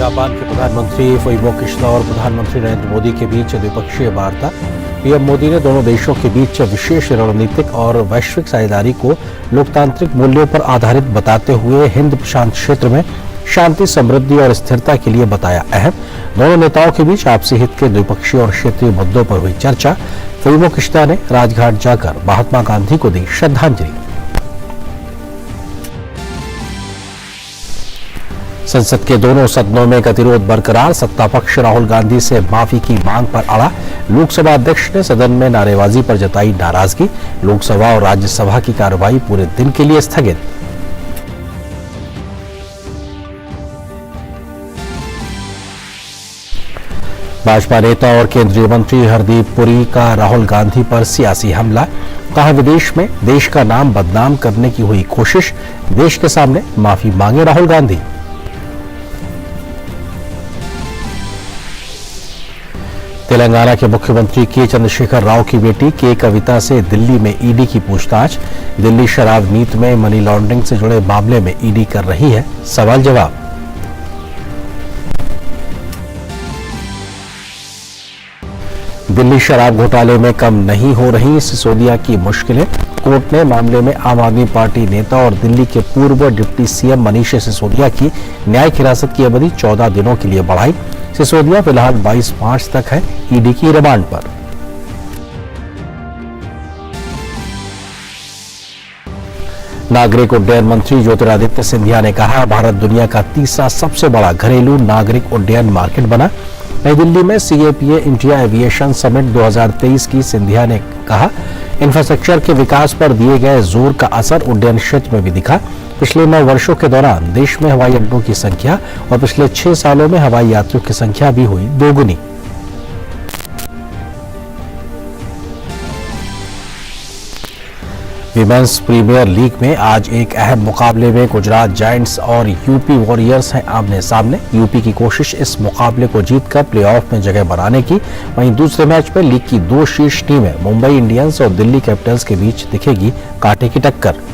Japan के प्रधानमंत्री Fumio Kishida और प्रधानमंत्री नरेंद्र मोदी के बीच द्विपक्षीय वार्ता। पीएम मोदी ने दोनों देशों के बीच विशेष रणनीतिक और वैश्विक साझेदारी को लोकतांत्रिक मूल्यों पर आधारित बताते हुए हिंद प्रशांत क्षेत्र में शांति, समृद्धि और स्थिरता के लिए बताया अहम। दोनों नेताओं के बीच आपसी हित के द्विपक्षीय और क्षेत्रीय मुद्दों पर हुई चर्चा। फुमियो किशिदा ने राजघाट जाकर महात्मा गांधी को दी श्रद्धांजलि। संसद के दोनों सदनों में गतिरोध बरकरार। सत्ता पक्ष राहुल गांधी से माफी की मांग पर अड़ा। लोकसभा अध्यक्ष ने सदन में नारेबाजी पर जताई नाराजगी। लोकसभा और राज्यसभा की कार्रवाई पूरे दिन के लिए स्थगित। भाजपा नेता और केंद्रीय मंत्री हरदीप पुरी का राहुल गांधी पर सियासी हमला। कहा, विदेश में देश का नाम बदनाम करने की हुई कोशिश। देश के सामने माफी मांगे राहुल गांधी। तेलंगाना के मुख्यमंत्री के चंद्रशेखर राव की बेटी के कविता से दिल्ली में ईडी की पूछताछ। दिल्ली शराब नीति में मनी लॉन्ड्रिंग से जुड़े मामले में ईडी कर रही है सवाल जवाब। दिल्ली शराब घोटाले में कम नहीं हो रही सिसोदिया की मुश्किलें। कोर्ट ने मामले में आम आदमी पार्टी नेता और दिल्ली के पूर्व डिप्टी सीएम मनीष सिसोदिया की न्यायिक हिरासत की अवधि 14 दिनों के लिए बढ़ाई। सिसोदिया फिलहाल 22 मार्च तक है ईडी की रिमांड पर। नागरिक उड्डयन मंत्री ज्योतिरादित्य सिंधिया ने कहा, भारत दुनिया का तीसरा सबसे बड़ा घरेलू नागरिक उड्डयन मार्केट बना। नई दिल्ली में सीएपीए इंडिया एविएशन समिट 2023 की सिंधिया ने कहा, इंफ्रास्ट्रक्चर के विकास पर दिए गए जोर का असर उड्डयन क्षेत्र में भी दिखा। पिछले 9 वर्षों के दौरान देश में हवाई अड्डों की संख्या और पिछले 6 सालों में हवाई यात्रियों की संख्या भी हुई दोगुनी। विमेंस प्रीमियर लीग में आज एक अहम मुकाबले में गुजरात जायंट्स और यूपी वॉरियर्स हैं आमने सामने। यूपी की कोशिश इस मुकाबले को जीतकर प्लेऑफ में जगह बनाने की। वहीं दूसरे मैच में लीग की 2 शीर्ष टीमें मुंबई इंडियंस और दिल्ली कैपिटल्स के बीच दिखेगी कांटे की टक्कर।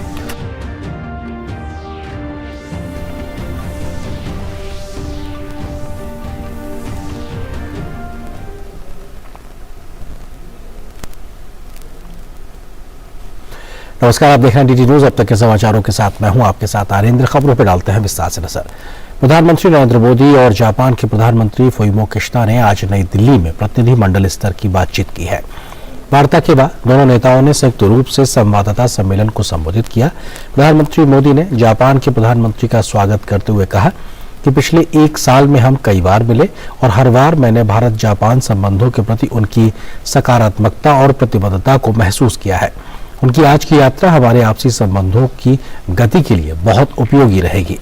नमस्कार, आप देख रहे हैं डीडी न्यूज। अब तक के समाचारों के साथ मैं हूं आपके साथ आरेंद्र। खबरों पर डालते हैं विस्तार से नजर। प्रधानमंत्री नरेंद्र मोदी और जापान के प्रधानमंत्री फुमियो किशिदा ने आज नई दिल्ली में प्रतिनिधि मंडल स्तर की बातचीत की है। वार्ता के बाद दोनों नेताओं ने संयुक्त रूप से संवाददाता सम्मेलन को संबोधित किया। प्रधानमंत्री मोदी ने जापान के प्रधानमंत्री का स्वागत करते हुए कहा कि पिछले 1 साल में हम कई बार मिले और हर बार मैंने भारत जापान संबंधों के प्रति उनकी सकारात्मकता और प्रतिबद्धता को महसूस किया है। उनकी आज की यात्रा हमारे आपसी संबंधों की गति के लिए बहुत उपयोगी रहेगी।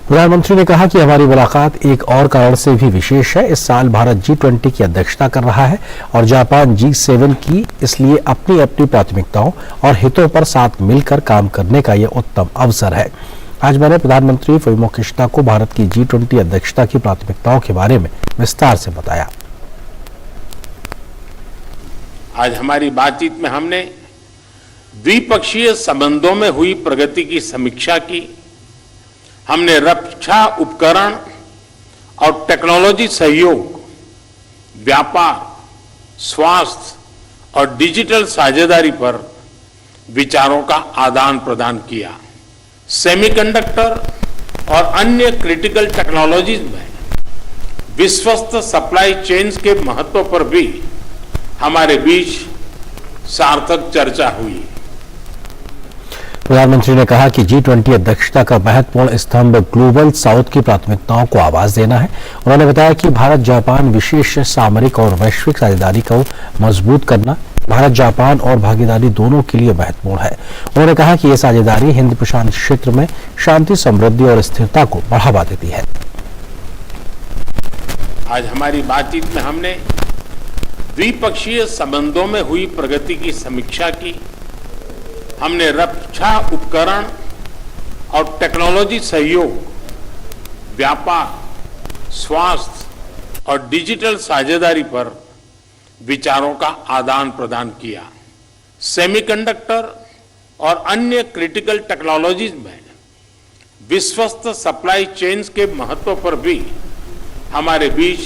प्रधानमंत्री ने कहा कि हमारी मुलाकात एक और कारण से भी विशेष है। इस साल भारत G20 की अध्यक्षता कर रहा है और जापान G7 की, इसलिए अपनी अपनी प्राथमिकताओं और हितों पर साथ मिलकर काम करने का यह उत्तम अवसर है। आज मैंने प्रधानमंत्री फुमियो किशिदा को भारत की G20 अध्यक्षता की प्राथमिकताओं के बारे में विस्तार से बताया। आज हमारी बातचीत में हमने द्विपक्षीय संबंधों में हुई प्रगति की समीक्षा की। हमने रक्षा उपकरण और टेक्नोलॉजी सहयोग, व्यापार, स्वास्थ्य और डिजिटल साझेदारी पर विचारों का आदान प्रदान किया। सेमीकंडक्टर और अन्य क्रिटिकल टेक्नोलॉजीज में विश्वस्त सप्लाई चेन्स के महत्व पर भी हमारे बीच सार्थक चर्चा हुई। प्रधानमंत्री ने कहा कि G20 अध्यक्षता का महत्वपूर्ण स्तंभ ग्लोबल साउथ की प्राथमिकताओं को आवाज देना है। उन्होंने बताया कि भारत जापान विशेष सामरिक और वैश्विक साझेदारी को मजबूत करना भारत जापान और भागीदारी दोनों के लिए महत्वपूर्ण है। उन्होंने कहा कि यह साझेदारी हिंद प्रशांत क्षेत्र में शांति, समृद्धि और स्थिरता को बढ़ावा देती है। आज हमारी बातचीत में हमने द्विपक्षीय संबंधों में हुई प्रगति की समीक्षा की। हमने रक्षा उपकरण और टेक्नोलॉजी सहयोग, व्यापार, स्वास्थ्य और डिजिटल साझेदारी पर विचारों का आदान प्रदान किया। सेमीकंडक्टर और अन्य क्रिटिकल टेक्नोलॉजीज में विश्वस्त सप्लाई चेन्स के महत्व पर भी हमारे बीच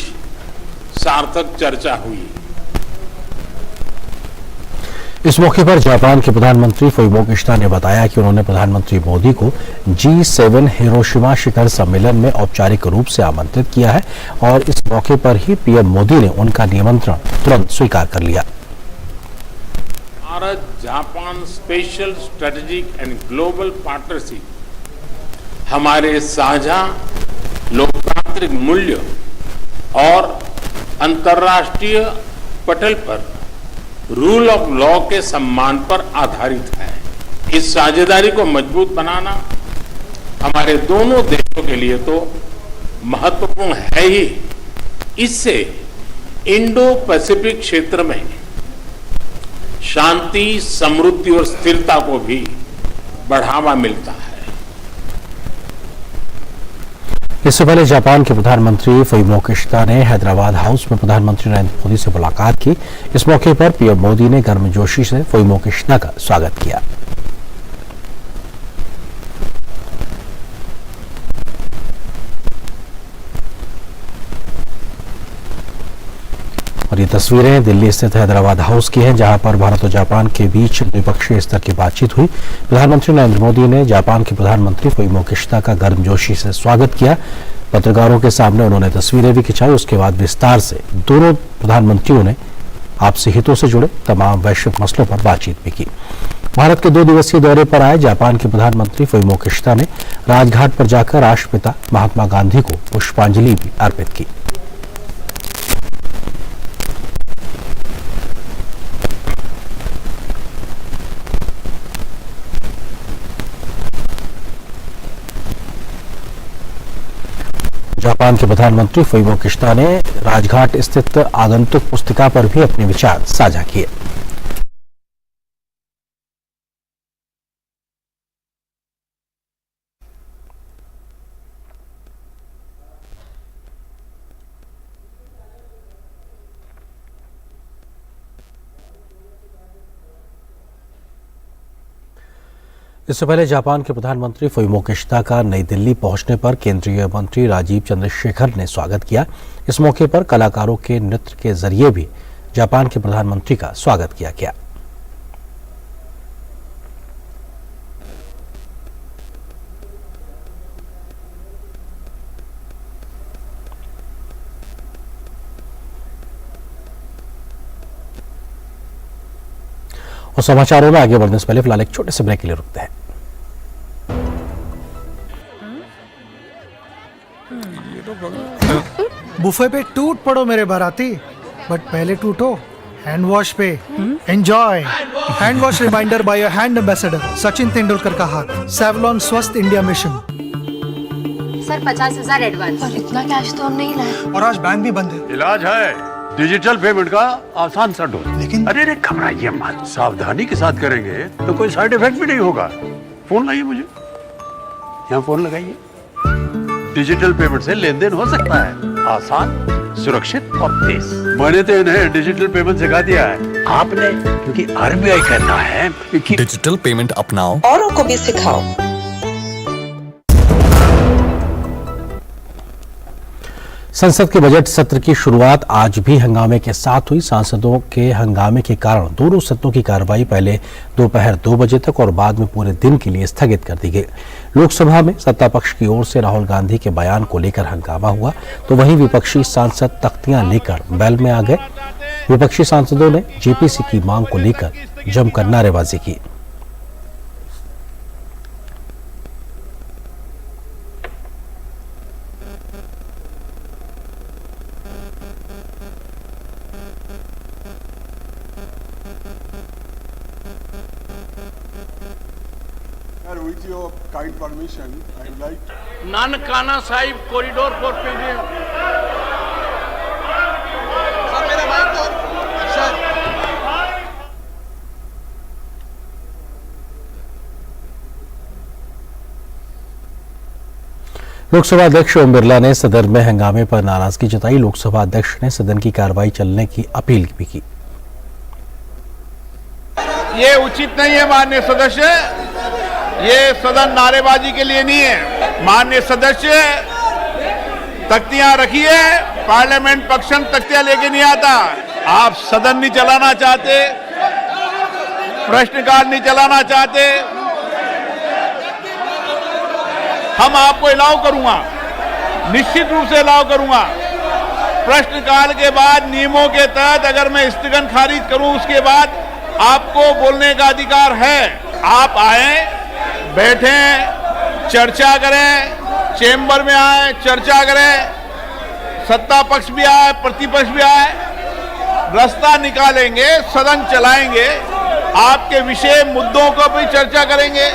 सार्थक चर्चा हुई। इस मौके पर जापान के प्रधानमंत्री फुमियो किशिदा ने बताया कि उन्होंने प्रधानमंत्री मोदी को G7 हिरोशिमा शिखर सम्मेलन में औपचारिक रूप से आमंत्रित किया है और इस मौके पर ही पीएम मोदी ने उनका निमंत्रण तुरंत स्वीकार कर लिया। Bharat Japan special strategic and global partnership हमारे साझा लोकतांत्रिक मूल्य और अंतर्राष्ट्रीय पटल पर रूल ऑफ लॉ के सम्मान पर आधारित है। इस साझेदारी को मजबूत बनाना हमारे दोनों देशों के लिए तो महत्वपूर्ण है ही, इससे इंडो पैसिफिक क्षेत्र में शांति, समृद्धि और स्थिरता को भी बढ़ावा मिलता है। इससे पहले जापान के प्रधानमंत्री फुमियो किशिदा ने हैदराबाद हाउस में प्रधानमंत्री नरेंद्र मोदी से मुलाकात की। इस मौके पर पीएम मोदी ने गर्मजोशी से फुमियो किशिदा का स्वागत किया और ये तस्वीरें दिल्ली स्थित हैदराबाद हाउस की हैं, जहां पर भारत और जापान के बीच द्विपक्षीय स्तर की बातचीत हुई। प्रधानमंत्री नरेंद्र मोदी ने जापान के प्रधानमंत्री फुमियो किशिदा का गर्मजोशी से स्वागत किया। पत्रकारों के सामने उन्होंने तस्वीरें भी खिंचाई। उसके बाद विस्तार से दोनों प्रधानमंत्रियों ने आपसी हितों से जुड़े तमाम वैश्विक मसलों पर बातचीत भी की। भारत के 2 दिवसीय दौरे पर आए जापान के प्रधानमंत्री फुमियो किशिदा ने राजघाट पर जाकर राष्ट्रपिता महात्मा गांधी को पुष्पांजलि भी अर्पित की। जापान के प्रधानमंत्री फुमियो किशिदा ने राजघाट स्थित आगंतुक पुस्तिका पर भी अपने विचार साझा किए। इससे पहले जापान के प्रधानमंत्री फुमियो किशिदा का नई दिल्ली पहुंचने पर केंद्रीय मंत्री राजीव चंद्रशेखर ने स्वागत किया। इस मौके पर कलाकारों के नृत्य के जरिए भी जापान के प्रधानमंत्री का स्वागत किया गया। और समाचारों में आगे बढ़ने से पहले फिलहाल एक छोटे से ब्रेक के लिए रुकते हैं। बुफे पे टूट पड़ो मेरे बाराती, बट पहले टूटो हैंड वॉश पे। Enjoy hand wash reminder by your hand ambassador Sachin Tendulkar का हाथ, सेवलॉन स्वस्थ इंडिया मिशन। Sir 50,000 advance. पर इतना कैश तो हम नहीं लाए। और आज बैंक भी बंद है। इलाज है डिजिटल पेमेंट का आसान सा डोज। लेकिन अरे घबराइए मत, सावधानी के साथ करेंगे तो कोई साइड इफेक्ट भी नहीं होगा। फोन लाइए मुझे, यहाँ फोन लगाइए। डिजिटल पेमेंट से लेन देन हो सकता है आसान, सुरक्षित और तेज। मैंने तो इन्हें डिजिटल पेमेंट सिखा दिया है। आपने, क्योंकि आरबीआई कहता है कि डिजिटल पेमेंट अपनाओ, औरों को भी सिखाओ। संसद के बजट सत्र की शुरुआत आज भी हंगामे के साथ हुई। सांसदों के हंगामे के कारण दोनों सदनों की कार्रवाई पहले दोपहर 2 बजे तक और बाद में पूरे दिन के लिए स्थगित कर दी गई। लोकसभा में सत्ता पक्ष की ओर से राहुल गांधी के बयान को लेकर हंगामा हुआ, तो वहीं विपक्षी सांसद तख्तियां लेकर बैल में आ गए। विपक्षी सांसदों ने जेपीसी की मांग को लेकर जमकर नारेबाजी की। With your kind permission, I would like Nankana Sahib corridor for Pilgrim. Lok Sabha अध्यक्ष ओम बिरला ने सदन में हंगामे पर नाराजगी जताई। लोकसभा अध्यक्ष ने सदन की कार्रवाई चलने की अपील भी की। ये उचित नहीं है माननीय सदस्य, ये सदन नारेबाजी के लिए नहीं है। माननीय सदस्य, तख्तियां रखिए, पार्लियामेंट पक्षन तख्तियां लेके नहीं आता। आप सदन नहीं चलाना चाहते, प्रश्नकाल नहीं चलाना चाहते, हम आपको अलाउ करूंगा, निश्चित रूप से अलाउ करूंगा। प्रश्नकाल के बाद नियमों के तहत अगर मैं स्थगन खारिज करूं, उसके बाद आपको बोलने का अधिकार है। आप आए, बैठें, चर्चा करें, चेंबर में आए, चर्चा करें, सत्ता पक्ष भी आए, प्रतिपक्ष भी आए, रास्ता निकालेंगे, सदन चलाएंगे, आपके विषय मुद्दों को भी चर्चा करेंगे।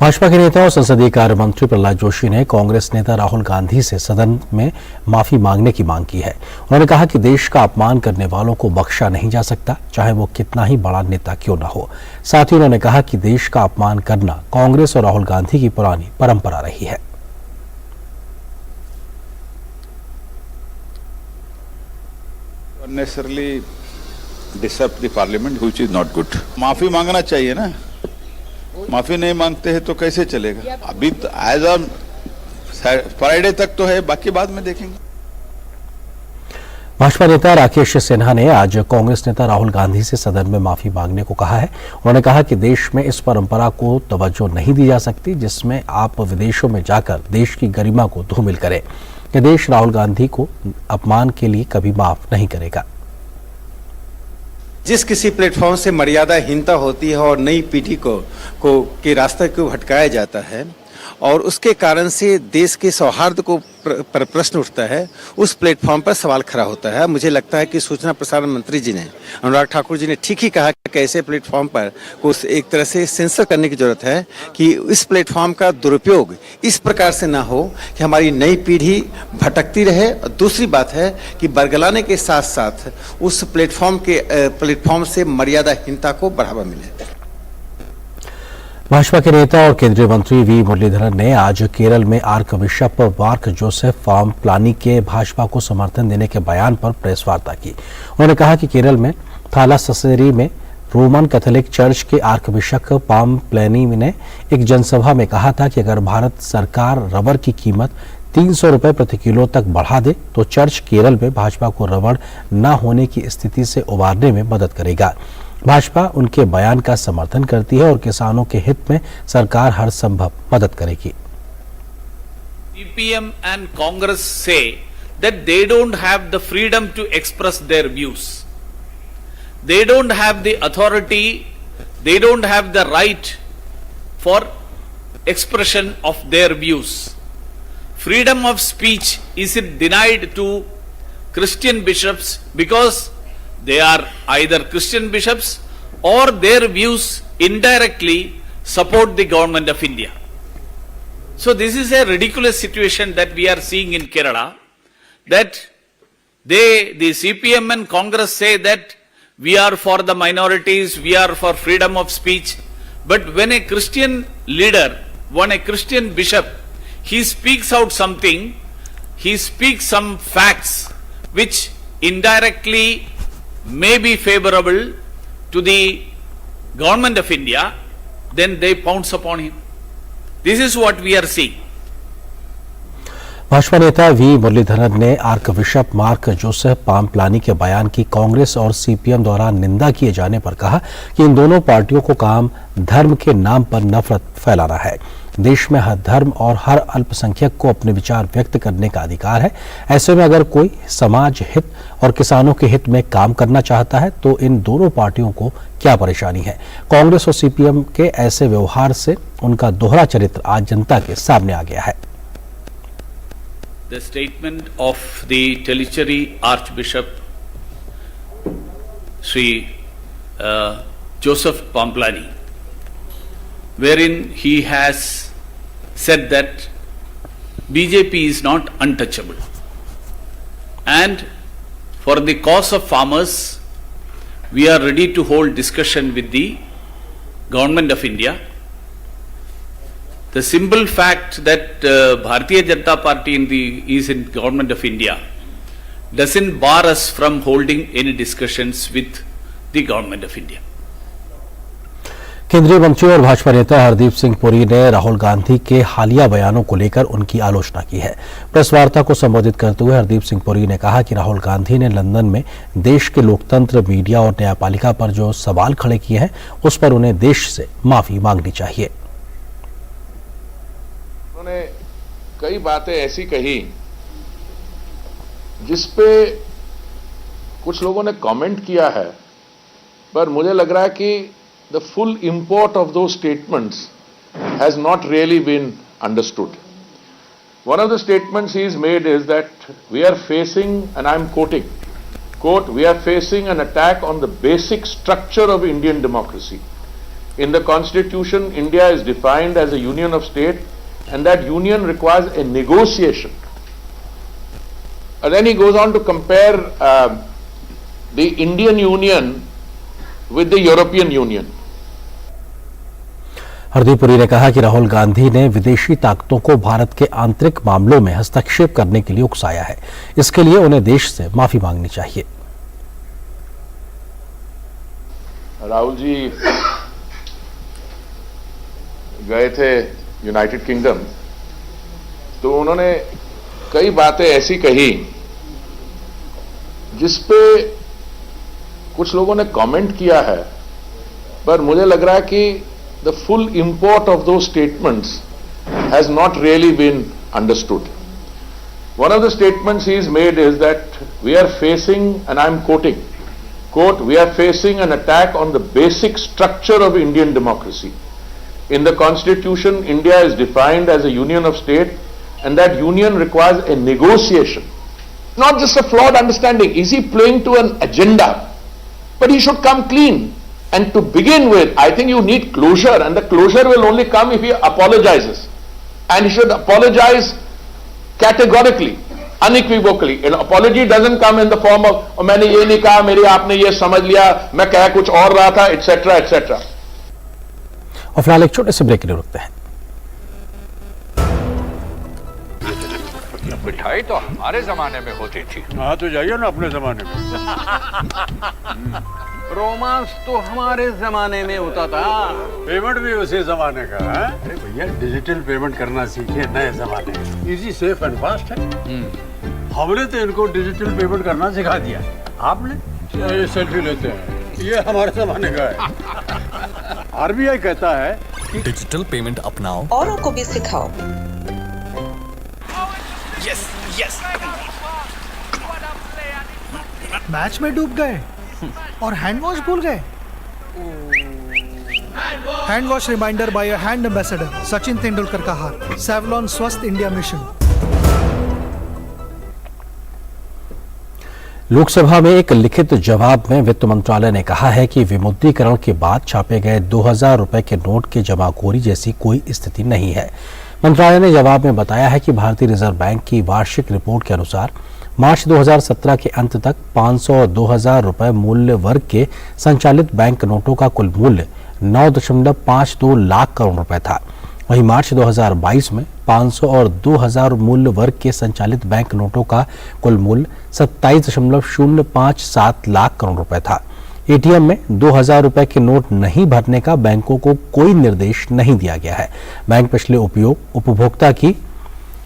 भाजपा के नेता और संसदीय कार्य मंत्री प्रहलाद जोशी ने कांग्रेस नेता राहुल गांधी से सदन में माफी मांगने की मांग की है। उन्होंने कहा कि देश का अपमान करने वालों को बख्शा नहीं जा सकता, चाहे वो कितना ही बड़ा नेता क्यों न हो। साथ ही उन्होंने कहा कि देश का अपमान करना कांग्रेस और राहुल गांधी की पुरानी परंपरा रही है। unnecessarily disrupt the parliament, which is not good. माफी मांगना चाहिए ना, माफी नहीं मांगते हैं तो कैसे चलेगा। अभी एज ऑन फ्राइडे तक तो है, बाकी बाद में देखेंगे। भाजपा नेता राकेश सिन्हा ने आज कांग्रेस नेता राहुल गांधी से सदन में माफी मांगने को कहा है। उन्होंने कहा कि देश में इस परंपरा को तवज्जो नहीं दी जा सकती जिसमें आप विदेशों में जाकर देश की गरिमा को धूमिल करें। यह देश राहुल गांधी को अपमान के लिए कभी माफ नहीं करेगा। जिस किसी प्लेटफॉर्म से मर्यादाहीनता होती है और नई पीढ़ी को के रास्ते को भटकाया जाता है और उसके कारण से देश के सौहार्द को पर प्रश्न उठता है, उस प्लेटफॉर्म पर सवाल खड़ा होता है। मुझे लगता है कि सूचना प्रसारण मंत्री जी ने, अनुराग ठाकुर जी ने ठीक ही कहा कि ऐसे प्लेटफॉर्म पर को एक तरह से सेंसर करने की जरूरत है कि इस प्लेटफॉर्म का दुरुपयोग इस प्रकार से ना हो कि हमारी नई पीढ़ी भटकती रहे। और दूसरी बात है कि बरगलाने के साथ साथ उस प्लेटफॉर्म से मर्यादाहीनता को बढ़ावा मिले। भाजपा के नेता और केंद्रीय मंत्री वी मुरलीधरन ने आज केरल में आर्क बिशप मार्क जोसेफ पामप्लानी के भाजपा को समर्थन देने के बयान पर प्रेस वार्ता की। उन्होंने कहा कि केरल में थालाससेरी में रोमन कैथोलिक चर्च के आर्क बिशप पामप्लानी ने एक जनसभा में कहा था कि अगर भारत सरकार रबर की कीमत 300 रुपए प्रति किलो तक बढ़ा दे तो चर्च केरल में भाजपा को रबड़ न होने की स्थिति से उबारने में मदद करेगा। भाजपा उनके बयान का समर्थन करती है और किसानों के हित में सरकार हर संभव मदद करेगी। CPM and Congress say that they don't have the freedom to express their views. They don't have the authority, they don't have the right for expression of their views. Freedom of speech is denied to Christian bishops because they are either Christian bishops or their views indirectly support the government of India. So this is a ridiculous situation that we are seeing in Kerala, that the CPM and Congress say that we are for the minorities, we are for freedom of speech. But when a Christian leader, when a Christian bishop, he speaks out something, he speaks some facts which indirectly may be favorable to the government of India, then they pounce upon him. This is what we are seeing. Bhajpa नेता we Muraleedharan ने arc bishop mark Joseph पामप्लानी के बयान की कांग्रेस और CPM द्वारा निंदा किए जाने पर कहा कि इन दोनों पार्टियों को काम धर्म के नाम पर नफरत फैलाना है। देश में हर धर्म और हर अल्पसंख्यक को अपने विचार व्यक्त करने का अधिकार है। ऐसे में अगर कोई समाज हित और किसानों के हित में काम करना चाहता है तो इन दोनों पार्टियों को क्या परेशानी है। कांग्रेस और सीपीएम के ऐसे व्यवहार से उनका दोहरा चरित्र आज जनता के सामने आ गया है। The statement of the Tellicherry Archbishop Sri Joseph Pamplani, wherein he has said that BJP is not untouchable, and for the cause of farmers we are ready to hold discussion with the government of India. The simple fact that Bharatiya Janata Party is in government of India doesn't bar us from holding any discussions with the government of India. केंद्रीय मंत्री और भाजपा नेता हरदीप सिंह पुरी ने राहुल गांधी के हालिया बयानों को लेकर उनकी आलोचना की है। प्रेस वार्ता को संबोधित करते हुए हरदीप सिंह पुरी ने कहा कि राहुल गांधी ने लंदन में देश के लोकतंत्र, मीडिया और न्यायपालिका पर जो सवाल खड़े किए हैं उस पर उन्हें देश से माफी मांगनी चाहिए। उन्होंने कई बातें ऐसी कही जिसपे कुछ लोगों ने कमेंट किया है, पर मुझे लग रहा है कि the full import of those statements has not really been understood. One of the statements he's made is that we are facing, and I'm quoting, quote, we are facing an attack on the basic structure of Indian democracy. In the constitution, India is defined as a union of states, and that union requires a negotiation. And then he goes on to compare the Indian Union with the European Union. Hardeep Puri ने कहा कि राहुल गांधी ने विदेशी ताकतों को भारत के आंतरिक मामलों में हस्तक्षेप करने के लिए उकसाया है। इसके लिए उन्हें देश से माफी मांगनी चाहिए। राहुल जी गए थे यूनाइटेड किंगडम, तो उन्होंने कई बातें ऐसी कही जिसपे कुछ लोगों ने कमेंट किया है, पर मुझे लग रहा है कि the full import of those statements has not really been understood. One of the statements he's made is that we are facing, and I'm quoting, quote, we are facing an attack on the basic structure of Indian democracy. In the constitution, India is defined as a union of states, and that union requires a negotiation. Not just a flawed understanding. Is he playing to an agenda? But he should come clean. And to begin with, I think you need closure, and the closure will only come if he apologizes. And he should apologize categorically, unequivocally. An apology doesn't come in the form of, oh, मैंने ये नहीं कहा, मेरी आपने ये समझ लिया, मैं कह कुछ और रहा था, etc. etc. और फिलहाल एक छोटे से ब्रेक के लिए रुकते हैं। मिठाई तो हमारे जमाने में होती थी। हाँ तो जाइए ना अपने जमाने में। रोमांस तो हमारे जमाने में होता था। पेमेंट भी उसी जमाने का है। अरे भैया डिजिटल पेमेंट करना सीखे नए जमाने में। इजी, सेफ एंड फास्ट है। हमने तो इनको डिजिटल पेमेंट करना सिखा दिया। आपने ये सेल्फी लेते हैं, ये हमारे जमाने का है। आरबीआई कहता है कि डिजिटल पेमेंट अपनाओ, औरों को भी सिखाओ। Yes yes. मैच में डूब गए और हैंड वॉश भूल गए। Hand wash reminder by a hand ambassador, Sachin Tendulkar का हाथ। सेवलॉन स्वस्थ इंडिया मिशन। लोकसभा में एक लिखित जवाब में वित्त मंत्रालय ने कहा है कि विमुद्रीकरण के बाद छापे गए 2000 रुपए के नोट के जमाखोरी जैसी कोई स्थिति नहीं है। मंत्रालय ने जवाब में बताया है कि भारतीय रिजर्व बैंक की वार्षिक रिपोर्ट के अनुसार मार्च 2017 के अंत तक 500 और 2000 रुपए मूल्य वर्ग के संचालित बैंक नोटों का कुल मूल्य 9.52 लाख करोड़ रुपए था। वहीं मार्च 2022 में 500 और 2000 मूल्य वर्ग के संचालित बैंक नोटों का कुल मूल्य 27.057 लाख करोड़ रुपए था। एटीएम में 2000 रुपए के नोट नहीं भरने का बैंकों को कोई निर्देश नहीं दिया गया है। बैंक पिछले उपयोग, उपभोक्ता की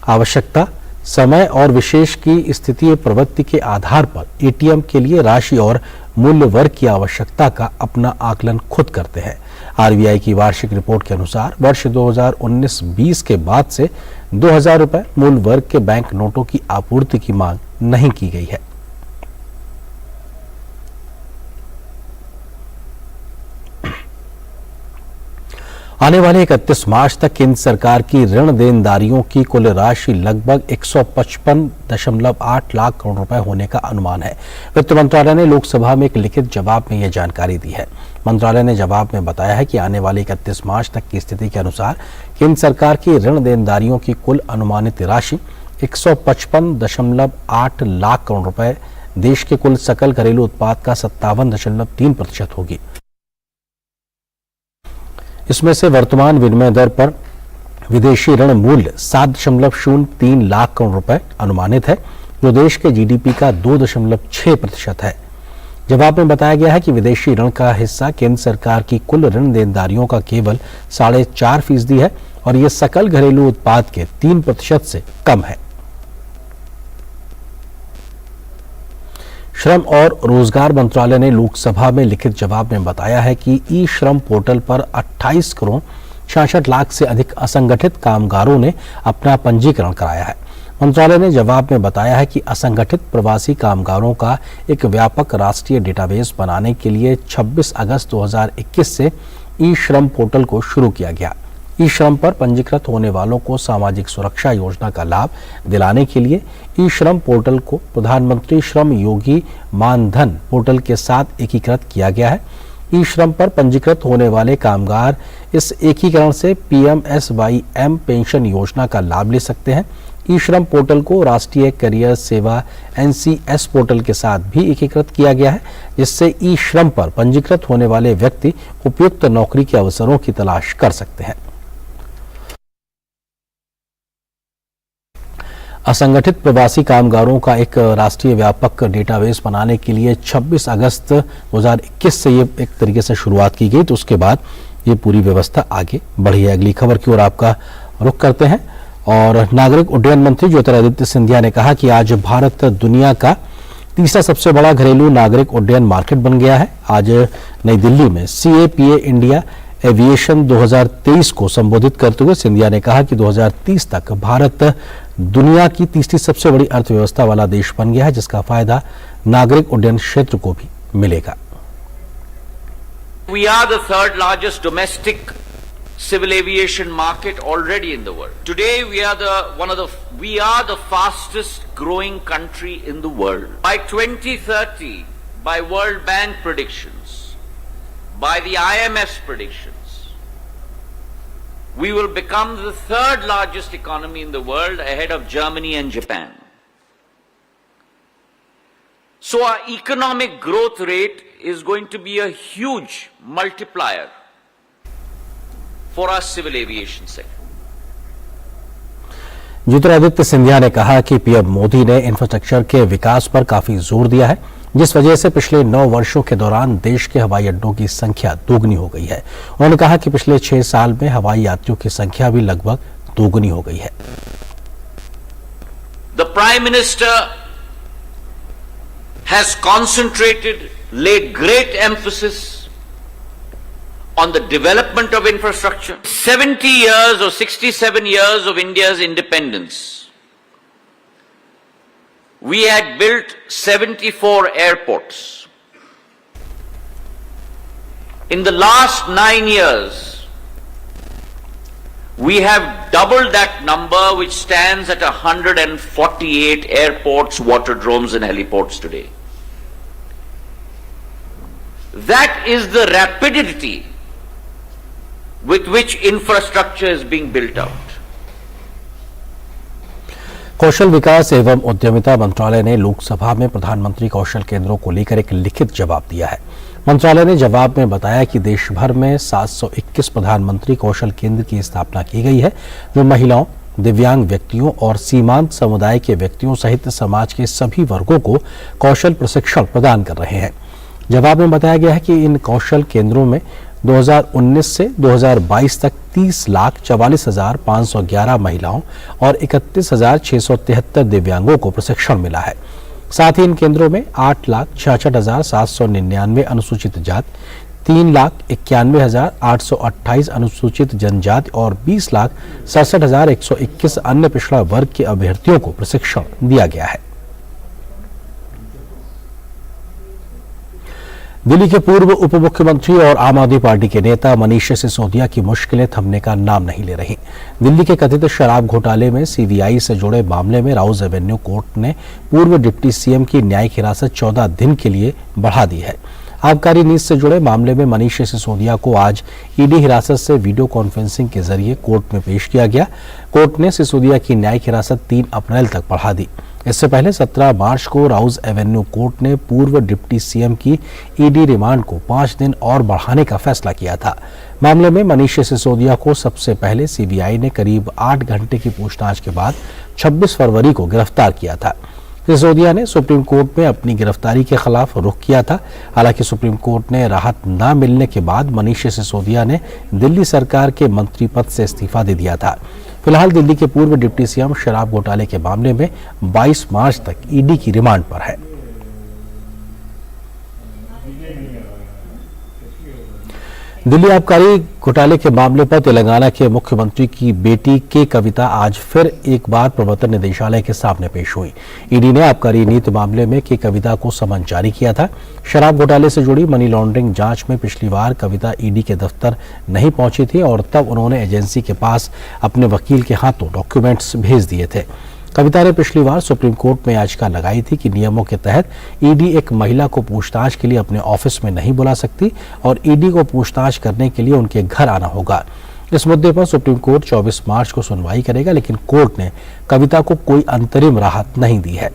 आवश्यकता, समय और विशेष की स्थिति प्रवृत्ति के आधार पर एटीएम के लिए राशि और मूल्य वर्ग की आवश्यकता का अपना आकलन खुद करते हैं। आरबीआई की वार्षिक रिपोर्ट के अनुसार वर्ष 2019-20 के बाद से 2000 रुपए मूल्य वर्ग के बैंक नोटों की आपूर्ति की मांग नहीं की गई है। आने वाले 31 मार्च तक केंद्र सरकार की ऋण देनदारियों की कुल राशि लगभग 155.8 लाख करोड़ रुपए होने का अनुमान है। वित्त मंत्रालय ने लोकसभा में एक लिखित जवाब में यह जानकारी दी है। मंत्रालय ने जवाब में बताया है कि आने वाले 31 मार्च तक की स्थिति के अनुसार केंद्र सरकार की ऋण देनदारियों की कुल अनुमानित राशि 155.8 लाख करोड़ रुपए देश के कुल सकल घरेलू उत्पाद का 57.3% होगी। इसमें से वर्तमान विनिमय दर पर विदेशी ऋण मूल्य 7.03 लाख करोड़ रुपए अनुमानित है, जो देश के जीडीपी का 2.6% है। जवाब में बताया गया है कि विदेशी ऋण का हिस्सा केंद्र सरकार की कुल ऋण देनदारियों का केवल 4.5% है और ये सकल घरेलू उत्पाद के 3% से कम है। श्रम और रोजगार मंत्रालय ने लोकसभा में लिखित जवाब में बताया है कि ई श्रम पोर्टल पर 28 करोड़ 66 लाख से अधिक असंगठित कामगारों ने अपना पंजीकरण कराया है। मंत्रालय ने जवाब में बताया है कि असंगठित प्रवासी कामगारों का एक व्यापक राष्ट्रीय डेटाबेस बनाने के लिए 26 अगस्त 2021 से ई श्रम पोर्टल को शुरू किया गया। ई श्रम पर पंजीकृत होने वालों को सामाजिक सुरक्षा योजना का लाभ दिलाने के लिए ई श्रम पोर्टल को प्रधानमंत्री श्रम योगी मानधन पोर्टल के साथ एकीकृत किया गया है। ई श्रम पर पंजीकृत होने वाले कामगार इस एकीकरण से PMSYM पेंशन योजना का लाभ ले सकते हैं। ई श्रम पोर्टल को राष्ट्रीय करियर सेवा NCS पोर्टल के साथ भी एकीकृत किया गया है, जिससे ई श्रम पर पंजीकृत होने वाले व्यक्ति उपयुक्त नौकरी के अवसरों की तलाश कर सकते हैं। असंगठित प्रवासी कामगारों का एक राष्ट्रीय व्यापक डेटाबेस बनाने के लिए 26 अगस्त 2021 से ये एक तरीके से शुरुआत की गई, तो उसके बाद ये पूरी व्यवस्था आगे बढ़ी है। अगली खबर की ओर आपका रुख करते हैं और नागरिक उड्डयन मंत्री ज्योतिरादित्य सिंधिया ने कहा कि आज भारत दुनिया का तीसरा सबसे बड़ा घरेलू नागरिक उड्डयन मार्केट बन गया है। आज नई दिल्ली में CAPA इंडिया एविएशन 2023 को संबोधित करते हुए सिंधिया ने कहा कि 2030 तक भारत दुनिया की तीसरी सबसे बड़ी अर्थव्यवस्था वाला देश बन गया है, जिसका फायदा नागरिक उड्डयन क्षेत्र को भी मिलेगा। We are the third largest domestic civil aviation market already in the world. Today we are the fastest growing country in the world. By 2030, by World Bank predictions, by the IMF's predictions, we will become the third largest economy in the world ahead of Germany and Japan. So our economic growth rate is going to be a huge multiplier for our civil aviation sector. Jyotiraditya Scindia ने कहा कि PM Modi ने infrastructure के विकास पर काफी जोर दिया है, जिस वजह से पिछले 9 वर्षों के दौरान देश के हवाई अड्डों की संख्या दोगुनी हो गई है। उन्होंने कहा कि पिछले 6 साल में हवाई यात्रियों की संख्या भी लगभग दोगुनी हो गई है। The Prime Minister has concentrated, laid great emphasis on the development of infrastructure. 70 years or 67 years of India's independence, we had built 74 airports. In the last 9 years, we have doubled that number, which stands at 148 airports, waterdromes and heliports today. That is the rapidity with which infrastructure is being built out. कौशल विकास एवं उद्यमिता मंत्रालय ने लोकसभा में प्रधानमंत्री कौशल केंद्रों को लेकर एक लिखित जवाब दिया है। मंत्रालय ने जवाब में बताया कि देश भर में 721 प्रधानमंत्री कौशल केंद्र की स्थापना की गई है, जो महिलाओं, दिव्यांग व्यक्तियों और सीमांत समुदाय के व्यक्तियों सहित समाज के सभी वर्गों को कौशल प्रशिक्षण प्रदान कर रहे हैं। जवाब में बताया गया है कि इन कौशल केंद्रों में 2019 से 2022 तक 30,44,511 महिलाओं और 31,673 दिव्यांगों को प्रशिक्षण मिला है। साथ ही इन केंद्रों में 8,66,799 अनुसूचित जाति, 3,91,828 अनुसूचित जनजाति और 20,67,121 अन्य पिछड़ा वर्ग के अभ्यर्थियों को प्रशिक्षण दिया गया है। दिल्ली के पूर्व उप मुख्यमंत्री और आम आदमी पार्टी के नेता मनीष सिसोदिया की मुश्किलें थमने का नाम नहीं ले रही। दिल्ली के कथित शराब घोटाले में CBI से जुड़े मामले में राउज एवेन्यू कोर्ट ने पूर्व डिप्टी CM की न्यायिक हिरासत 14 दिन के लिए बढ़ा दी है। आबकारी नीति से जुड़े मामले में मनीष सिसोदिया को आज ED हिरासत से वीडियो कॉन्फ्रेंसिंग के जरिए कोर्ट में पेश किया गया। कोर्ट ने सिसोदिया की न्यायिक हिरासत 3 अप्रैल तक बढ़ा दी। इससे पहले 17 मार्च को राउज एवेन्यू कोर्ट ने पूर्व डिप्टी CM की ED रिमांड को 5 दिन और बढ़ाने का फैसला किया था। मामले में मनीष सिसोदिया को सबसे पहले CBI ने करीब 8 घंटे की पूछताछ के बाद 26 फरवरी को गिरफ्तार किया था। सिसोदिया ने सुप्रीम कोर्ट में अपनी गिरफ्तारी के खिलाफ रुख किया था। हालांकि सुप्रीम कोर्ट ने राहत न मिलने के बाद मनीष सिसोदिया ने दिल्ली सरकार के मंत्री पद से इस्तीफा दे दिया था। फिलहाल दिल्ली के पूर्व डिप्टी सीएम शराब घोटाले के मामले में 22 मार्च तक ईडी की रिमांड पर है। दिल्ली आबकारी घोटाले के मामले पर तेलंगाना के मुख्यमंत्री की बेटी के कविता आज फिर एक बार प्रवर्तन निदेशालय के सामने पेश हुई। ईडी ने आबकारी नीति मामले में के कविता को समन जारी किया था। शराब घोटाले से जुड़ी मनी लॉन्ड्रिंग जांच में पिछली बार कविता ईडी के दफ्तर नहीं पहुंची थी और तब उन्होंने एजेंसी के पास अपने वकील के हाथों डॉक्यूमेंट्स भेज दिए थे। कविता ने पिछली बार सुप्रीम कोर्ट में याचिका लगाई थी कि नियमों के तहत ईडी एक महिला को पूछताछ के लिए अपने ऑफिस में नहीं बुला सकती और ईडी को पूछताछ करने के लिए उनके घर आना होगा। इस मुद्दे पर सुप्रीम कोर्ट 24 मार्च को सुनवाई करेगा, लेकिन कोर्ट ने कविता को कोई अंतरिम राहत नहीं दी है।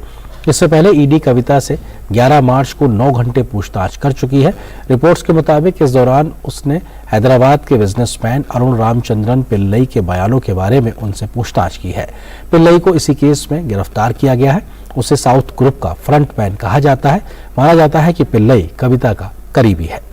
इससे पहले ईडी कविता से 11 मार्च को 9 घंटे पूछताछ कर चुकी है। रिपोर्ट्स के मुताबिक इस दौरान उसने हैदराबाद के बिजनेसमैन अरुण रामचंद्रन पिल्लई के बयानों के बारे में उनसे पूछताछ की है। पिल्लई को इसी केस में गिरफ्तार किया गया है। उसे साउथ ग्रुप का फ्रंटमैन कहा जाता है। माना जाता है कि पिल्लई कविता का करीबी है।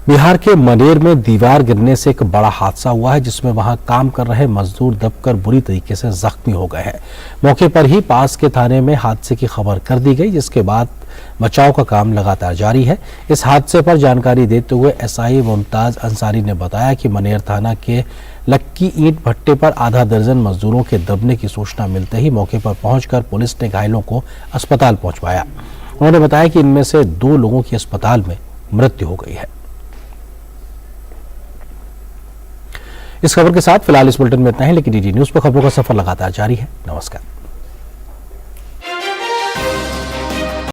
बिहार के मनेर में दीवार गिरने से एक बड़ा हादसा हुआ है, जिसमें वहां काम कर रहे मजदूर दबकर बुरी तरीके से जख्मी हो गए हैं। मौके पर ही पास के थाने में हादसे की खबर कर दी गई, जिसके बाद बचाव का काम लगातार जारी है। इस हादसे पर जानकारी देते हुए एसआई मुमताज अंसारी ने बताया कि मनेर थाना के लक्की ईंट भट्टे पर आधा दर्जन मजदूरों के दबने की सूचना मिलते ही मौके पर पहुंचकर पुलिस ने घायलों को अस्पताल पहुंचवाया। उन्होंने बताया कि इनमें से 2 लोगों की अस्पताल में मृत्यु हो गई है। इस खबर के साथ फिलहाल इस बुलेटिन में इतना ही, लेकिन डीडी न्यूज पर खबरों का सफर लगातार जारी है। नमस्कार।